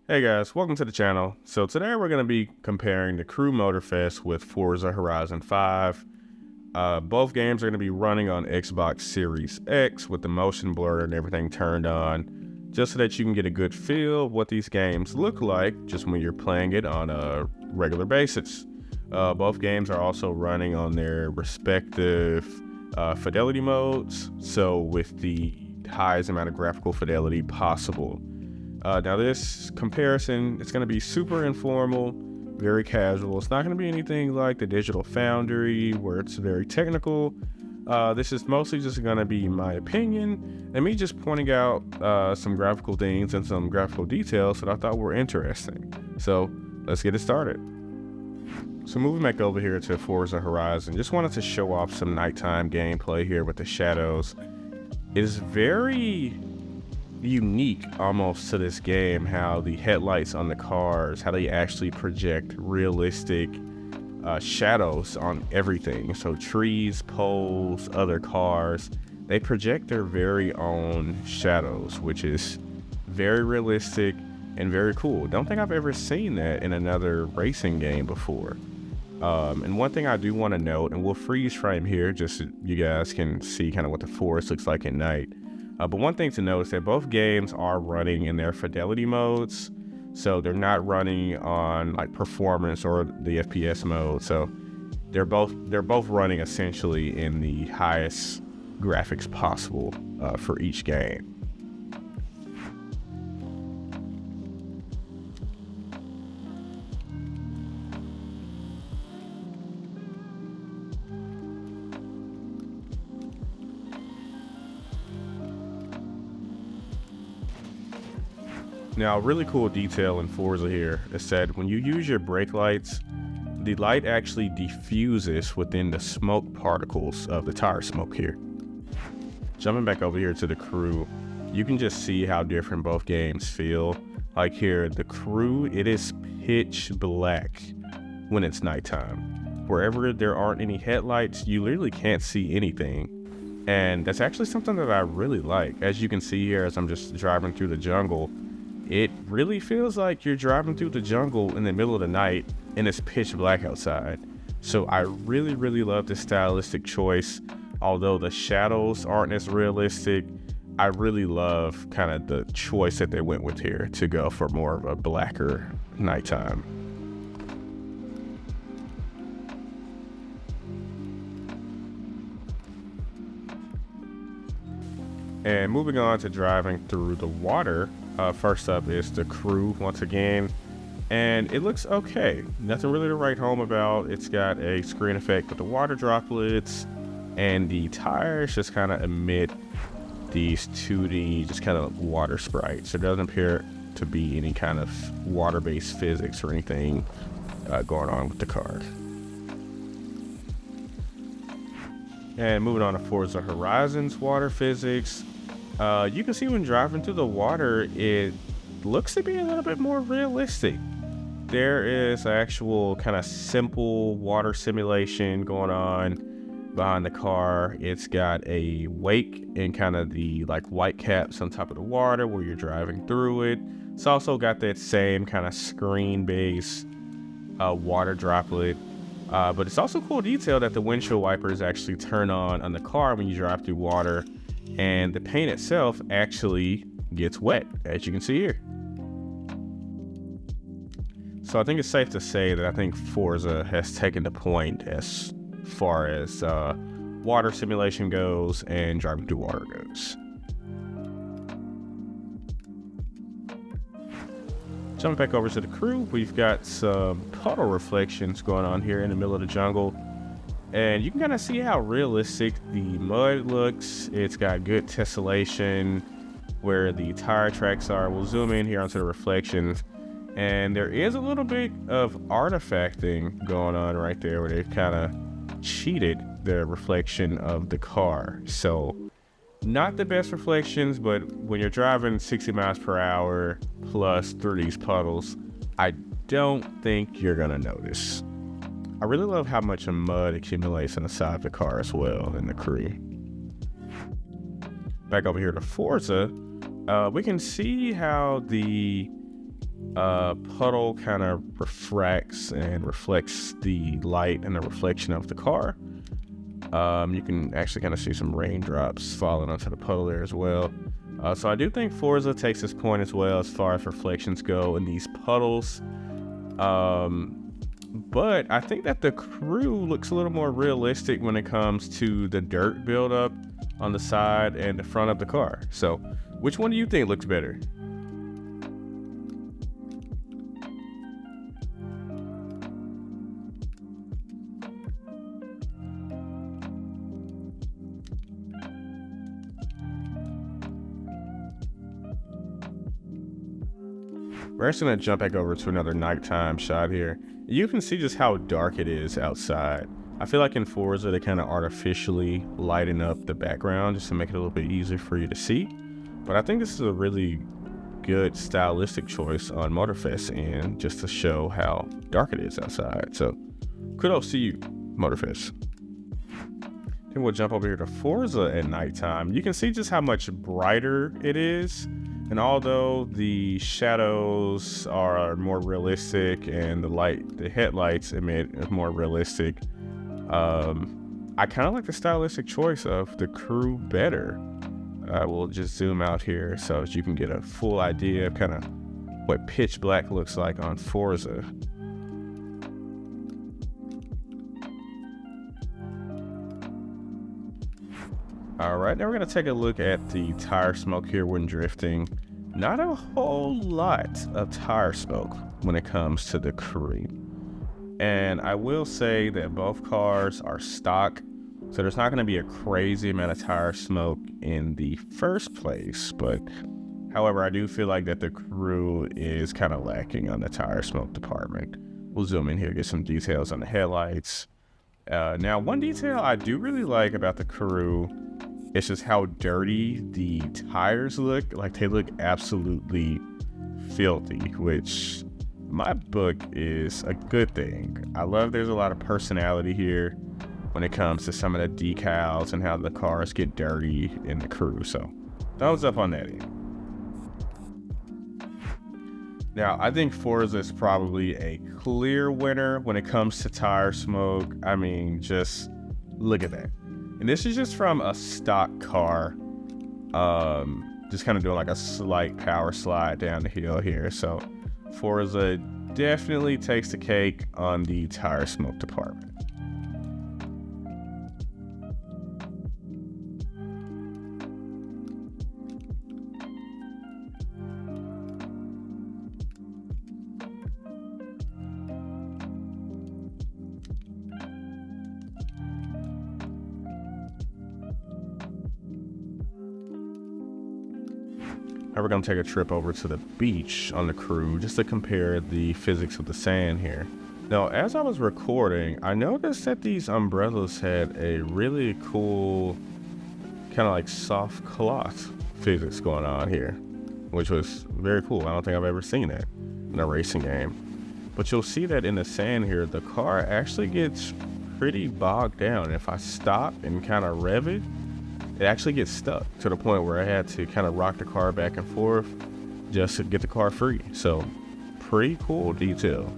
Hey guys, welcome to the channel. So today we're going to be comparing the Crew Motorfest with Forza Horizon 5. Both games are going to be running on Xbox Series X with the motion blur and everything turned on, just so that you can get a good feel of what these games look like just when you're playing it on a regular basis. Both games are also running on their respective fidelity modes, so with the highest amount of graphical fidelity possible. Now this comparison, it's going to be super informal, very casual. It's not going to be anything like the Digital Foundry where it's very technical. This is mostly just going to be my opinion and me just pointing out some graphical things and some graphical details that I thought were interesting. So let's get it started. So moving back over here to Forza Horizon, just wanted to show off some nighttime gameplay here with the shadows. It is very unique almost to this game how the headlights on the cars, how they actually project realistic shadows on everything. So trees, poles, other cars, they project their very own shadows, which is very realistic and very cool. Don't think I've ever seen that in another racing game before. And one thing I do want to note, and we'll freeze frame here just so you guys can see kind of what the forest looks like at night. But one thing to note is that both games are running in their fidelity modes, so they're not running on like performance or the FPS mode. So they're both running essentially in the highest graphics possible for each game. Now, a really cool detail in Forza here is that when you use your brake lights, the light actually diffuses within the smoke particles of the tire smoke here. Jumping back over here to the Crew, you can just see how different both games feel. Like here, the Crew, it is pitch black when it's nighttime. Wherever there aren't any headlights, you literally can't see anything. And that's actually something that I really like. As you can see here, as I'm just driving through the jungle, it really feels like you're driving through the jungle in the middle of the night and it's pitch black outside. So I really love this stylistic choice. Although the shadows aren't as realistic, I really love kind of the choice that they went with here to go for more of a blacker nighttime. And moving on to driving through the water, first up is the Crew once again, and it looks okay. Nothing really to write home about. It's got a screen effect with the water droplets, and the tires just kind of emit these 2D just kind of water sprites. There doesn't appear to be any kind of water-based physics or anything going on with the car. And moving on to Forza Horizon's water physics. You can see when driving through the water, it looks to be a little bit more realistic. There is actual kind of simple water simulation going on behind the car. It's got a wake and kind of the like white caps on top of the water where you're driving through it. It's also got that same kind of screen-based water droplet. But it's also a cool detail that the windshield wipers actually turn on the car when you drive through water. And the paint itself actually gets wet, as you can see here. So I think it's safe to say that I think Forza has taken the point as far as water simulation goes and driving through water goes. Jumping back over to the Crew, we've got some puddle reflections going on here in the middle of the jungle. And you can kind of see how realistic the mud looks. It's got good tessellation where the tire tracks are. We'll zoom in here onto the reflections. And there is a little bit of artifacting going on right there where they've kind of cheated the reflection of the car. So not the best reflections, but when you're driving 60 miles per hour plus through these puddles, I don't think you're going to notice. I really love how much mud accumulates on the side of the car as well in the Crew. Back over here to Forza, we can see how the Puddle kind of refracts and reflects the light and the reflection of the car. You can actually kind of see some raindrops falling onto the puddle there as well. So I do think Forza takes this point as well as far as reflections go in these puddles. But I think that the Crew looks a little more realistic when it comes to the dirt buildup on the side and the front of the car. So which one do you think looks better? We're actually going to jump back over to another nighttime shot here. You can see just how dark it is outside. I feel like in Forza, they kind of artificially lighten up the background just to make it a little bit easier for you to see. But I think this is a really good stylistic choice on Motorfest and just to show how dark it is outside. So kudos to you, Motorfest. Then we'll jump over here to Forza at nighttime. You can see just how much brighter it is. And although the shadows are more realistic and the headlights emit more realistic, I kind of like the stylistic choice of the Crew better. We'll just zoom out here so that you can get a full idea of kind of what pitch black looks like on Forza. All right, now we're gonna take a look at the tire smoke here when drifting. Not a whole lot of tire smoke when it comes to the Crew. And I will say that both cars are stock, so there's not gonna be a crazy amount of tire smoke in the first place. But however, I do feel like that the Crew is kind of lacking on the tire smoke department. We'll zoom in here, get some details on the headlights. Now, one detail I do really like about the Crew, it's just how dirty the tires look. Like, they look absolutely filthy, which in my book is a good thing. I love there's a lot of personality here when it comes to some of the decals and how the cars get dirty in the Crew. So thumbs up on that end. Now, I think Forza is probably a clear winner when it comes to tire smoke. I mean, just look at that. And this is just from a stock car, just kind of doing like a slight power slide down the hill here. So Forza definitely takes the cake on the tire smoke department. Now we're going to take a trip over to the beach on the Crew just to compare the physics of the sand here. Now, as I was recording, I noticed that these umbrellas had a really cool kind of like soft cloth physics going on here, which was very cool. I don't think I've ever seen that in a racing game. But you'll see that in the sand here, the car actually gets pretty bogged down. If I stop and kind of rev it, it actually gets stuck to the point where I had to kind of rock the car back and forth just to get the car free. So pretty cool detail.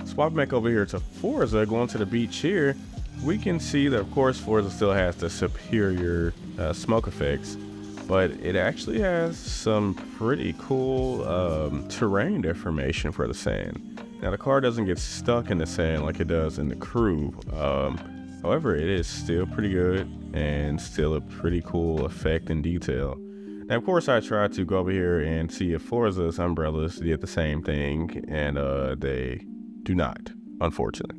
Swap back over here to Forza, going to the beach here, we can see that of course Forza still has the superior smoke effects, but it actually has some pretty cool terrain deformation for the sand. Now the car doesn't get stuck in the sand like it does in the Crew. However, it is still pretty good and still a pretty cool effect and detail. Now, of course, I tried to go over here and see if Forza's umbrellas did the same thing, and they do not, unfortunately.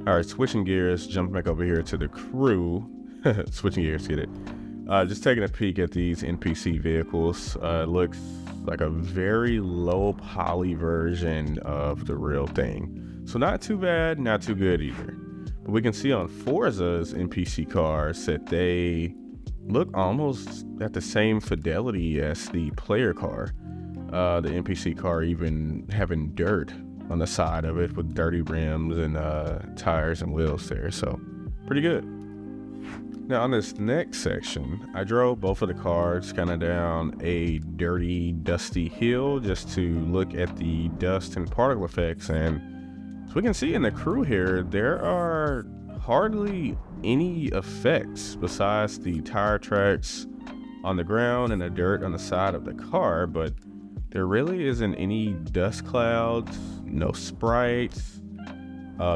All right, switching gears, jumping back over here to the Crew. Switching gears, get it. Just taking a peek at these NPC vehicles. Looks like a very low poly version of the real thing. So not too bad, not too good either. But we can see on Forza's NPC cars that they look almost at the same fidelity as the player car. The NPC car even having dirt on the side of it with dirty rims and tires and wheels there. So pretty good. Now on this next section, I drove both of the cars kind of down a dirty, dusty hill just to look at the dust and particle effects. And as we can see in the crew here, there are hardly any effects besides the tire tracks on the ground and the dirt on the side of the car, but there really isn't any dust clouds, no sprites,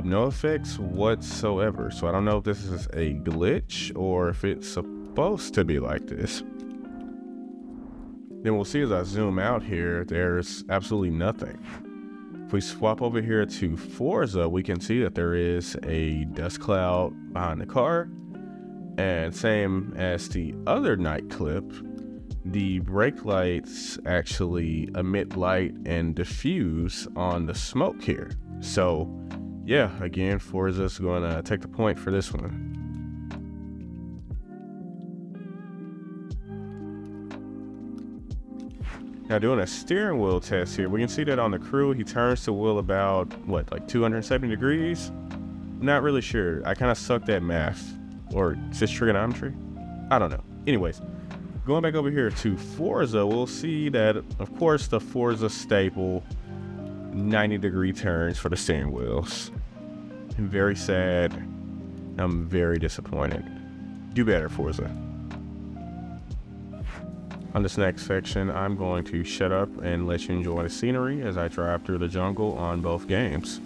no effects whatsoever. So I don't know if this is a glitch or if it's supposed to be like this. Then we'll see as I zoom out here, there's absolutely nothing. If we swap over here to Forza, we can see that there is a dust cloud behind the car. And same as the other night clip, the brake lights actually emit light and diffuse on the smoke here. So yeah, again, Forza's going to take the point for this one. Now doing a steering wheel test here, we can see that on the crew, he turns the wheel about, what, like 270 degrees? Not really sure. I kind of sucked at math. Or is this trigonometry? I don't know. Anyways, going back over here to Forza, we'll see that, of course, the Forza staple 90-degree turns for the steering wheels. I'm very sad. I'm very disappointed. Do better, Forza. On this next section, I'm going to shut up and let you enjoy the scenery as I drive through the jungle on both games.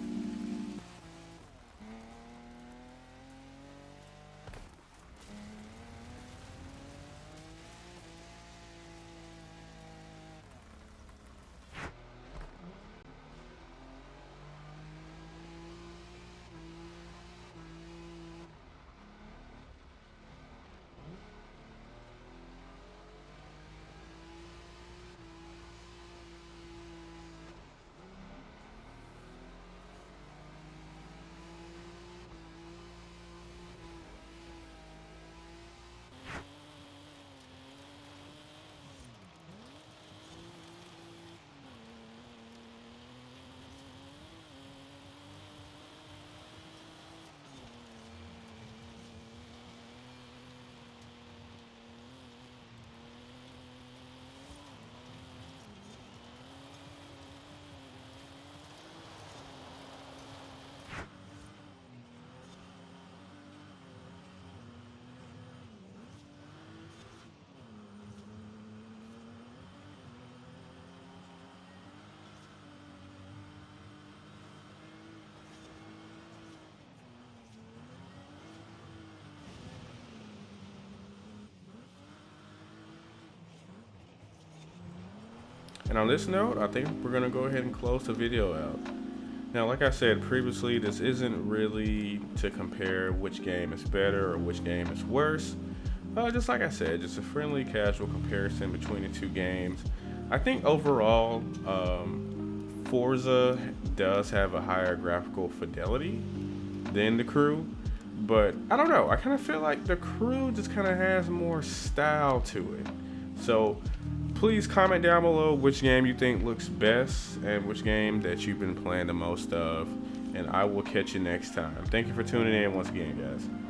And on this note, I think we're going to go ahead and close the video out. Now, like I said previously, this isn't really to compare which game is better or which game is worse. Just like I said, just a friendly, casual comparison between the two games. I think overall, Forza does have a higher graphical fidelity than the crew. But I don't know, I kind of feel like the crew just kind of has more style to it. So please comment down below which game you think looks best and which game that you've been playing the most of, and I will catch you next time. Thank you for tuning in once again, guys.